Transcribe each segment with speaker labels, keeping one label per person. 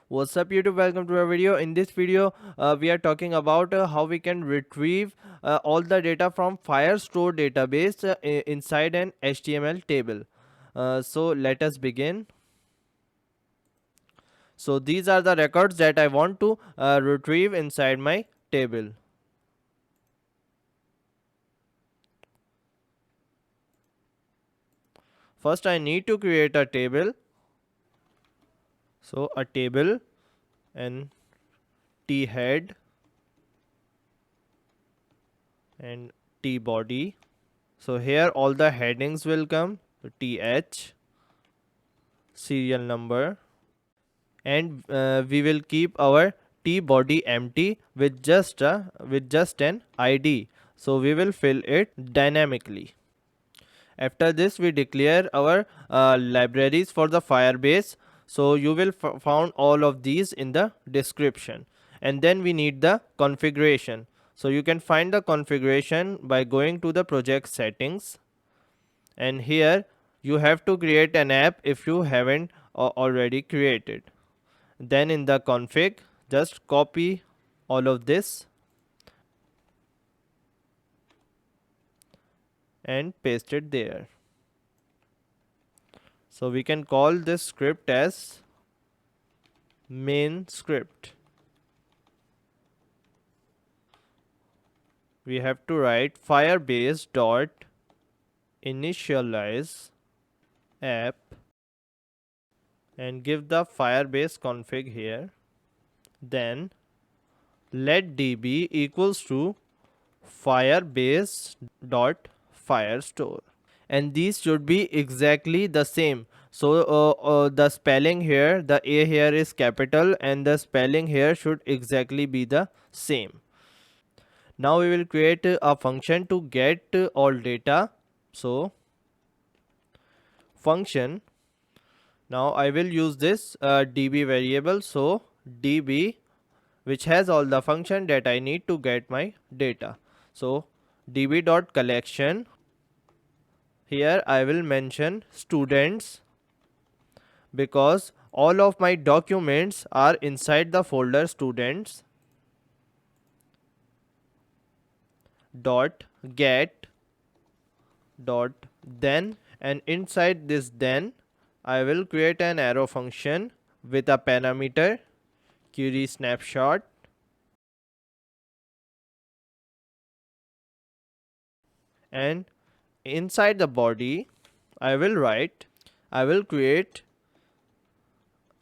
Speaker 1: What's up YouTube, welcome to our video. In this video we are talking about how we can retrieve all the data from Firestore database inside an HTML table. So let us begin. So these are the records that I want to retrieve inside my table. First I need to create a table. So a table and T head and T body. So here all the headings will come, TH, serial number, and we will keep our T body empty with just an ID. So we will fill it dynamically. After this we declare our libraries for the Firebase. So you will found all of these in the description. And then we need the configuration. So you can find the configuration by going to the project settings, and here you have to create an app if you haven't already created. Then in the config, just copy all of this and paste it there. So we can call this script as main script. We have to write firebase dot initialize app and give the firebase config here. Then let db equals to firebase dot firestore, and these should be exactly the same. So the spelling here, the a here is capital and the spelling here should exactly be the same. Now we will create a function to get all data. So function, now I will use this db variable. So db, which has all the function that I need to get my data. So db dot collection, here I will mention students because all of my documents are inside the folder students dot get dot then, and inside this then I will create an arrow function with a parameter query snapshot, and inside the body I will create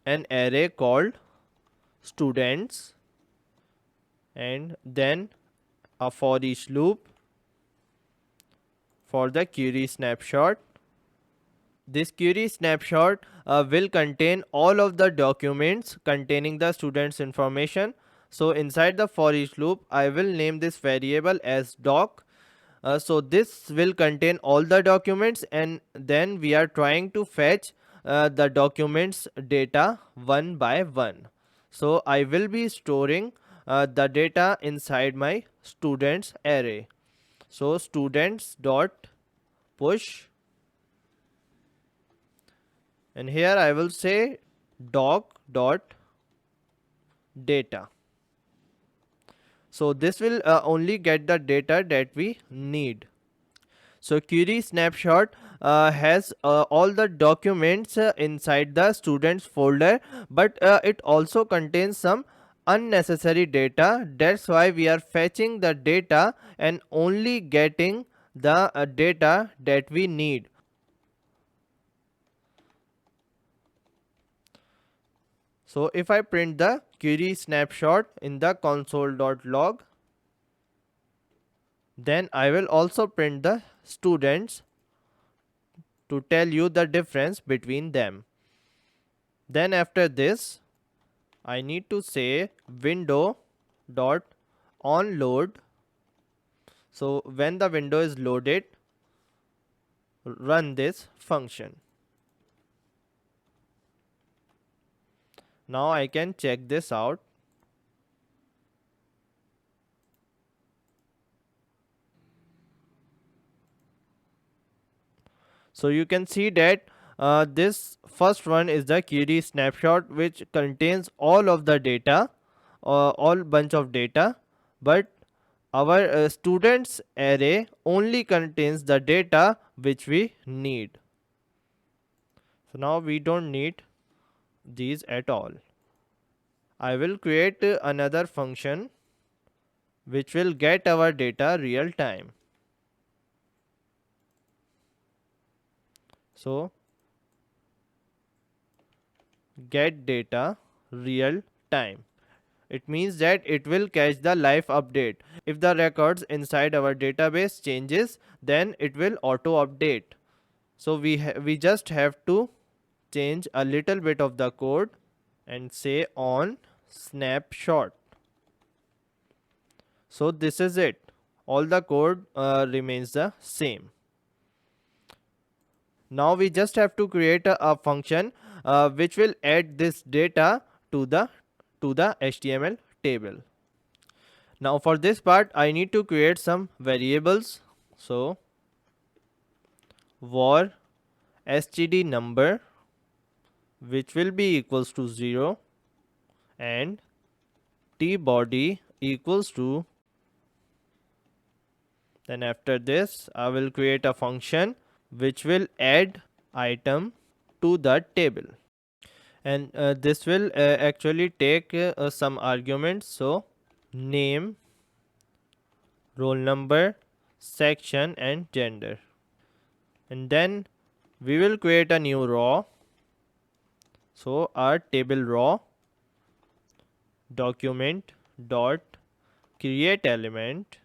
Speaker 1: an array called students, and then a for each loop for the query snapshot. This query snapshot will contain all of the documents containing the student's information. So inside the for each loop I will name this variable as doc. So this will contain all the documents, and then we are trying to fetch the documents data one by one. So I will be storing the data inside my students array. So students dot push, and here I will say doc dot data. So this will only get the data that we need. So query snapshot has all the documents inside the students folder, but it also contains some unnecessary data. That's why we are fetching the data and only getting the data that we need. So if I print the query snapshot in the console.log, then I will also print the students to tell you the difference between them. Then after this, I need to say window dot onload. So when the window is loaded, run this function. Now I can check this out. So you can see that this first one is the query snapshot, which contains all of the data, all bunch of data, but our students array only contains the data which we need. So now we don't need these at all. I will create another function which will get our data real time. So get data real time. It means that it will catch the live update. If the records inside our database changes, then it will auto update. So we just have to change a little bit of the code and say on snapshot. So this is it. All the code remains the same. Now we just have to create a function which will add this data to the HTML table. Now for this part I need to create some variables. So var std number, which will be equals to 0, and tbody equals to, then after this I will create a function which will add item to the table, and this will actually take some arguments. So name, roll number, section and gender, and then we will create a new row. So our table row document dot create element,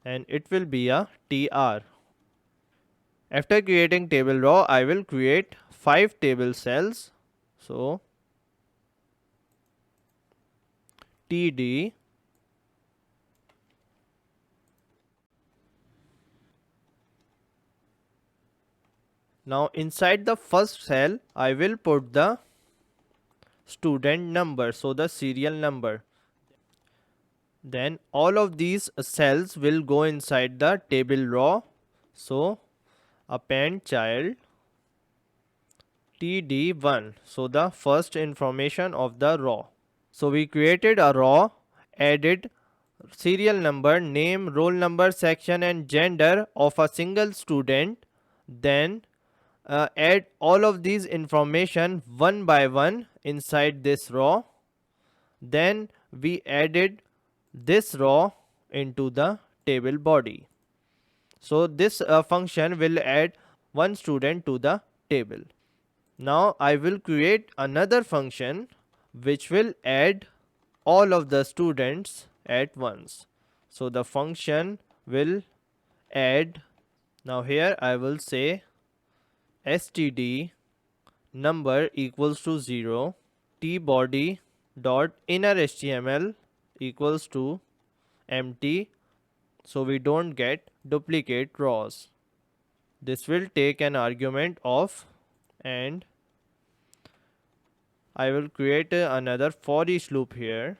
Speaker 1: and it will be a tr. After creating table row, I will create 5 table cells. So td, now inside the first cell I will put the student number, so the serial number. Then all of these cells will go inside the table row. So append child td1, so the first information of the row. So we created a row, added serial number, name, roll number, section and gender of a single student. Then add all of these information one by one inside this row. Then we added this row into the table body. So this function will add one student to the table. Now I will create another function which will add all of the students at once. So the function will add, now here I will say std number equals to 0, tbody dot inner html equals to empty, so we don't get duplicate rows. This will take an argument of, and I will create another for each loop here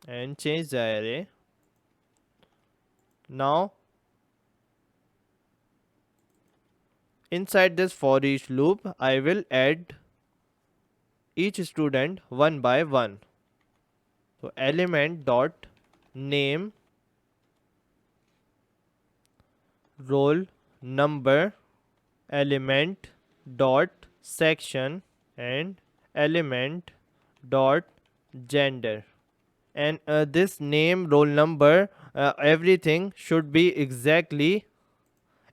Speaker 1: and change the array. Now inside this for each loop I will add each student one by one. So element dot name, roll number, element dot section and element dot gender. And this name, roll number, everything should be exactly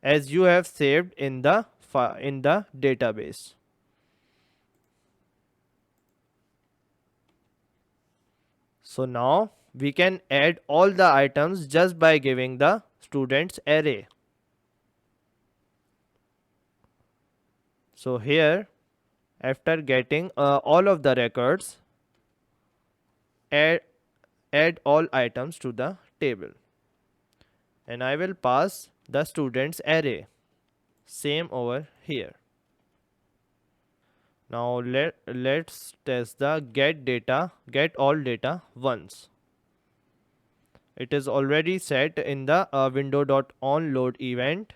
Speaker 1: as you have saved in the database. So now we can add all the items just by giving the students array. So here, after getting all of the records, add all items to the table, and I will pass the students array. Same over here. Now let's test the get all data once. It is already set in the window.onLoad event.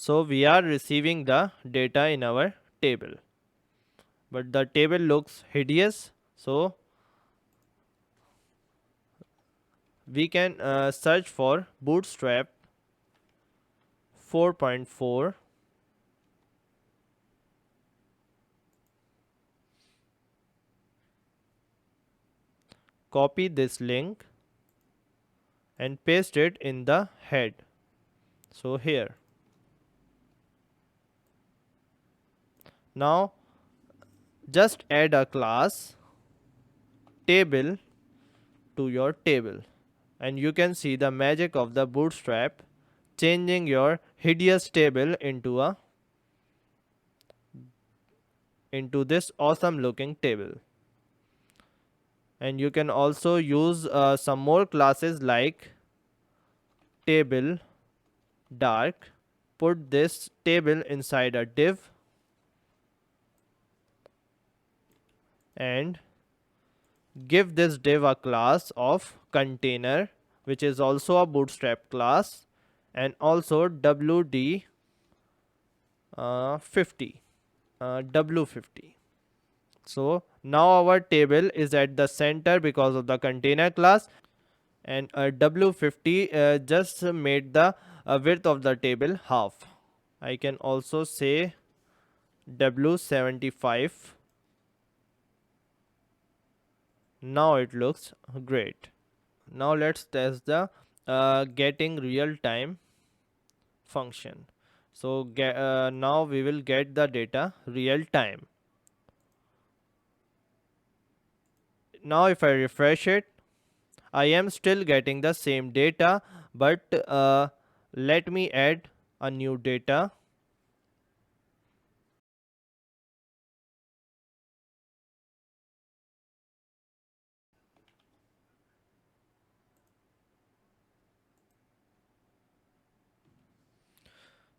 Speaker 1: So we are receiving the data in our table, but the table looks hideous. So we can search for Bootstrap 4.4. Copy this link and paste it in the head. So here. Now just add a class table to your table, and you can see the magic of the Bootstrap changing your hideous table into this awesome looking table. And you can also use some more classes like table dark. Put this table inside a div and give this div a class of container, which is also a Bootstrap class, and also wd 50 w50. So now our table is at the center because of the container class, and w50 just made the width of the table half. I can also say w75. Now it looks great. Now let's test the getting real time function. So now we will get the data real time. Now if I refresh it, I am still getting the same data, but let me add a new data.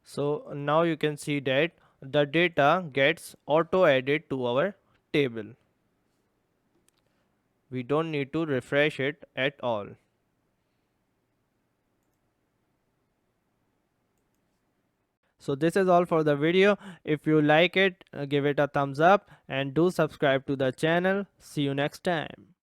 Speaker 1: So now you can see that the data gets auto added to our table. We don't need to refresh it at all. So this is all for the video. If you like it, give it a thumbs up and do subscribe to the channel. See you next time.